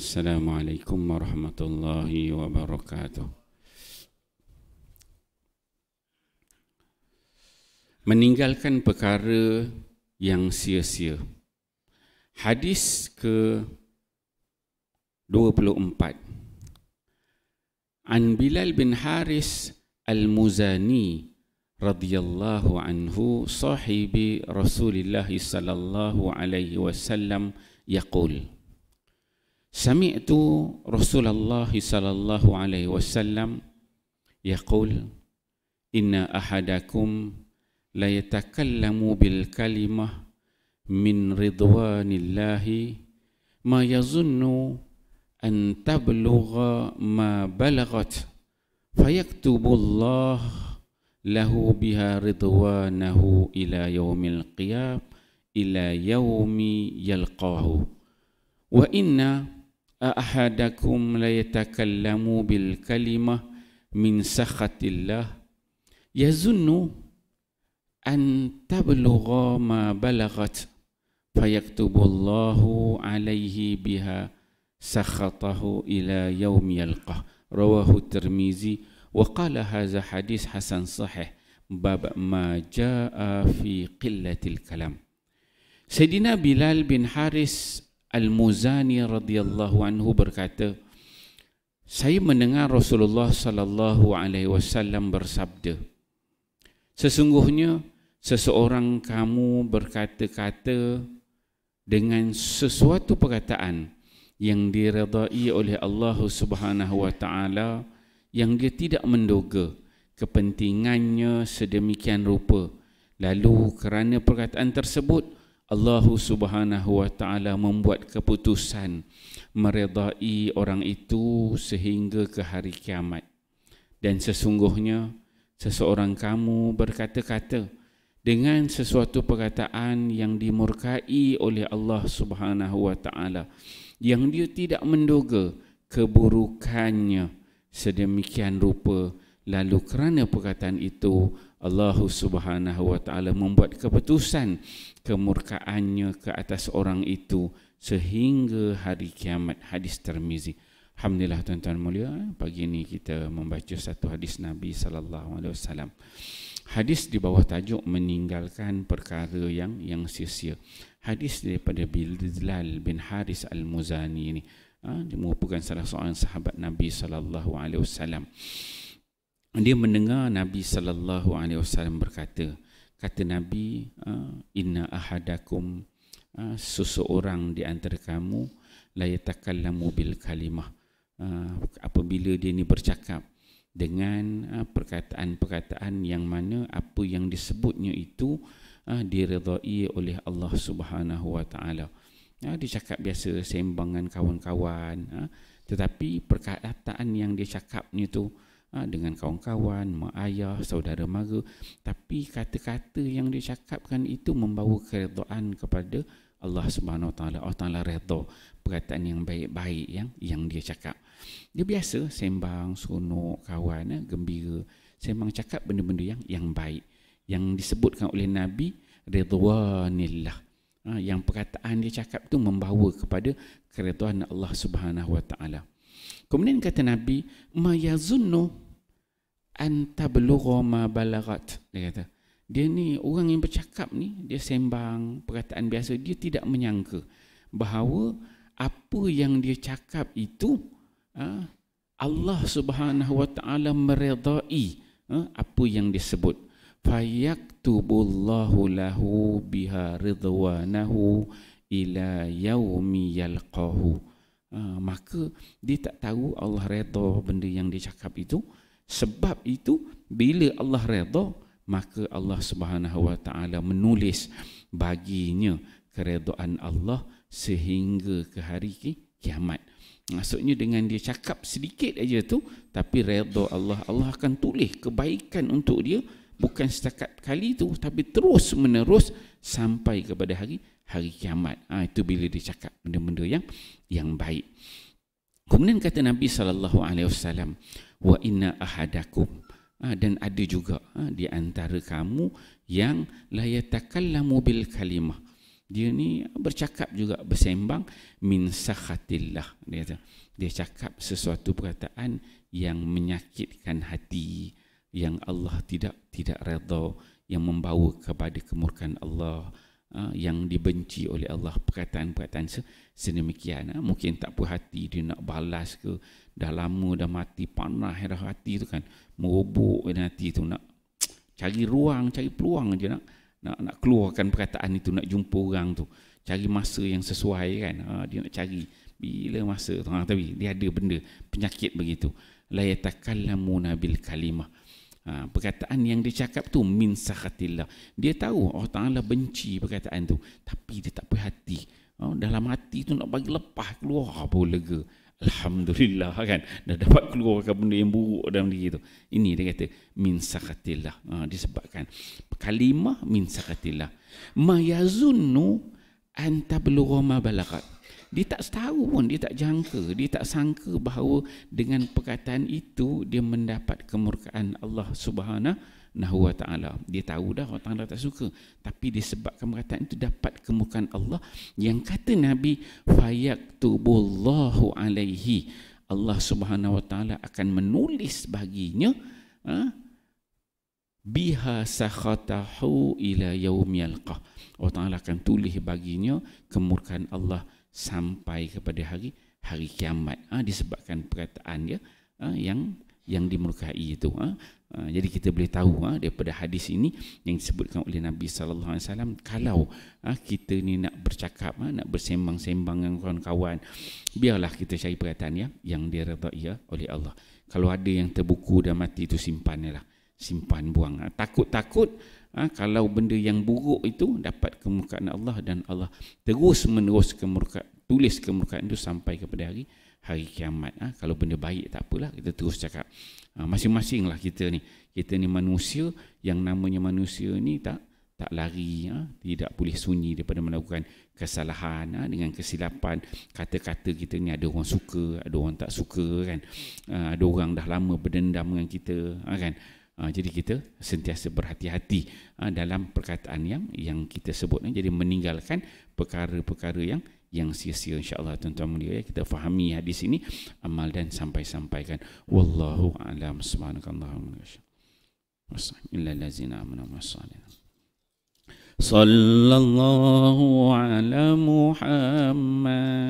Assalamualaikum warahmatullahi wabarakatuh. Meninggalkan perkara yang sia-sia. Hadis ke-24. An Bilal bin Haris Al-Muzani radhiyallahu anhu sahibi Rasulillah sallallahu alaihi wasallam yaqul Sami'tu Rasulullah sallallahu alaihi wasallam yaqul inna ahadakum la yatakallamu bil kalimah min ridwanillahi ma yazunnu an tablugha ma balagat fayaktubullah lahu biha ridwanahu ila yaumil qiyam ila yaumi yalqahu wa inna ahadakum la yatakallamu bil kalimah min sakhatillah yazunnu an tablugha ma balagat fayaktubullahu alaihi biha sakhatahu ila yaumi yalqah. Rawahu Tirmizi wa qala hadza hadis hasan sahih bab ma jaa fi qillatil kalam. Sayyidina Bilal bin Haris Al-Muzani radhiyallahu anhu berkata, saya mendengar Rasulullah sallallahu alaihi wasallam bersabda, sesungguhnya seseorang kamu berkata-kata dengan sesuatu perkataan yang diredai oleh Allah Subhanahu wa taala, yang dia tidak menduga kepentingannya sedemikian rupa, lalu kerana perkataan tersebut Allah Subhanahu wa taala membuat keputusan meredai orang itu sehingga ke hari kiamat. Dan sesungguhnya seseorang kamu berkata-kata dengan sesuatu perkataan yang dimurkai oleh Allah Subhanahu wa taala, yang dia tidak menduga keburukannya sedemikian rupa, lalu kerana perkataan itu Allah Subhanahu wa taala membuat keputusan kemurkaannya ke atas orang itu sehingga hari kiamat. Hadis Tirmizi. Alhamdulillah tuan-tuan mulia, pagi ini kita membaca satu hadis Nabi sallallahu alaihi wasallam. Hadis di bawah tajuk meninggalkan perkara yang sia-sia. Hadis daripada Bilal bin Haris Al-Muzani ini. Dia merupakan salah seorang sahabat Nabi sallallahu alaihi wasallam. Dia mendengar Nabi sallallahu alaihi wasallam berkata, kata Nabi, inna ahadakum, seseorang di antara kamu la yatakallamu bil kalimah, apabila dia ni bercakap dengan perkataan-perkataan yang mana apa yang disebutnya itu diredai oleh Allah Subhanahu wa taala. Dia cakap biasa sembangan kawan-kawan, tetapi perkataan yang dia cakap ni tu dengan kawan-kawan, mak ayah, saudara mara, tapi kata-kata yang dia cakapkan itu membawa keredaan kepada Allah Subhanahu wa taala. Allah Taala redha perkataan yang baik-baik yang dia cakap. Dia biasa sembang, seronok, kawan, gembira, sembang cakap benda-benda yang baik, yang disebutkan oleh Nabi ridwanillah. Yang perkataan dia cakap tu membawa kepada keredaan Allah Subhanahu wa taala. Kemudian kata Nabi, ma yazunnu an tablugha ma balagat. Dia kata, dia ni orang yang bercakap ni, dia sembang perkataan biasa, dia tidak menyangka bahawa apa yang dia cakap itu Allah Subhanahu wa taala meredai apa yang disebut. Fayaktubullahu lahu biha ridwanahu ila yaumi yalqahu. Maka dia tak tahu Allah redha benda yang dia cakap itu. Sebab itu bila Allah redha, maka Allah Subhanahu wa taala menulis baginya keredaan Allah sehingga ke hari kiamat. Maksudnya dengan dia cakap sedikit aja tu, tapi redha Allah, Allah akan tulis kebaikan untuk dia, bukan setakat kali tu, tapi terus menerus sampai kepada hari kiamat. Itu bila dia cakap benda-benda yang baik. Kemudian kata Nabi sallallahu alaihi wasallam, wa inna ahadakum, dan ada juga di antara kamu yang la yatakallamu bil kalimah, Dia ni bercakap juga, bersembang min sakhatillah. Dia cakap sesuatu perkataan yang menyakitkan hati, yang Allah tidak redha, yang membawa kepada kemurkaan Allah, yang dibenci oleh Allah. Perkataan-perkataan sedemikian, mungkin tak puas hati, dia nak balas ke, dah lama dah mati, panah dah hati tu kan, merobok hati tu, nak cari ruang, cari peluang je nak keluarkan perkataan itu, nak jumpa orang tu, cari masa yang sesuai kan. Dia nak cari bila masa tu, tapi dia ada benda penyakit begitu. La yatakallamuna bil kalimah, perkataan yang dia cakap tu min sakhatillah. Dia tahu Allah Ta'ala benci perkataan tu, tapi dia tak puas hati. Dalam hati tu nak bagi lepas, keluar baru lega. Alhamdulillah kan, dah dapat keluarkan benda yang buruk dalam diri tu. Ini dia kata min sakhatillah, disebabkan kalimah min sakhatillah. Ma yazunnu an tablugha ma balagat. Dia tak tahu pun, dia tak jangka, dia tak sangka bahawa dengan perkataan itu dia mendapat kemurkaan Allah Subhanahu wa ta'ala. Dia tahu dah Allah Ta'ala tak suka, tapi disebabkan perkataan itu dapat kemurkaan Allah. Yang kata Nabi, fayaktubullahu alaihi, Allah Subhanahu wa ta'ala akan menulis baginya biha sakhatahu ila yaumi yalqah. Allah Ta'ala akan tulis baginya kemurkaan Allah sampai kepada hari kiamat, disebabkan perkataan dia yang dimurkai itu. Jadi kita boleh tahu daripada hadis ini yang disebutkan oleh Nabi sallallahu alaihi wasallam, kalau kita ni nak bercakap, nak bersembang-sembang dengan kawan-kawan, biarlah kita cari perkataan yang diredai oleh Allah. Kalau ada yang terbuku dah mati itu, simpan, buang. Takut-takut kalau benda yang buruk itu dapat kemurkaan Allah, dan Allah terus menerus tulis kemurkaan itu sampai kepada hari kiamat. Kalau benda baik tak apalah, kita terus cakap. Masing-masing lah kita ni manusia, yang namanya manusia ni tak lari, tidak boleh sunyi daripada melakukan kesalahan, dengan kesilapan. Kata-kata kita ni ada orang suka, ada orang tak suka kan. Ada orang dah lama berdendam dengan kita kan. Jadi kita sentiasa berhati-hati dalam perkataan yang kita sebut. Jadi meninggalkan perkara-perkara yang sia-sia. InsyaAllah tuan-tuan mulia, kita fahami hadis ini, amal dan sampaikan. Wallahu a'lam. Subhanakallahumma wa bihamdika. Sallallahu ala Muhammad.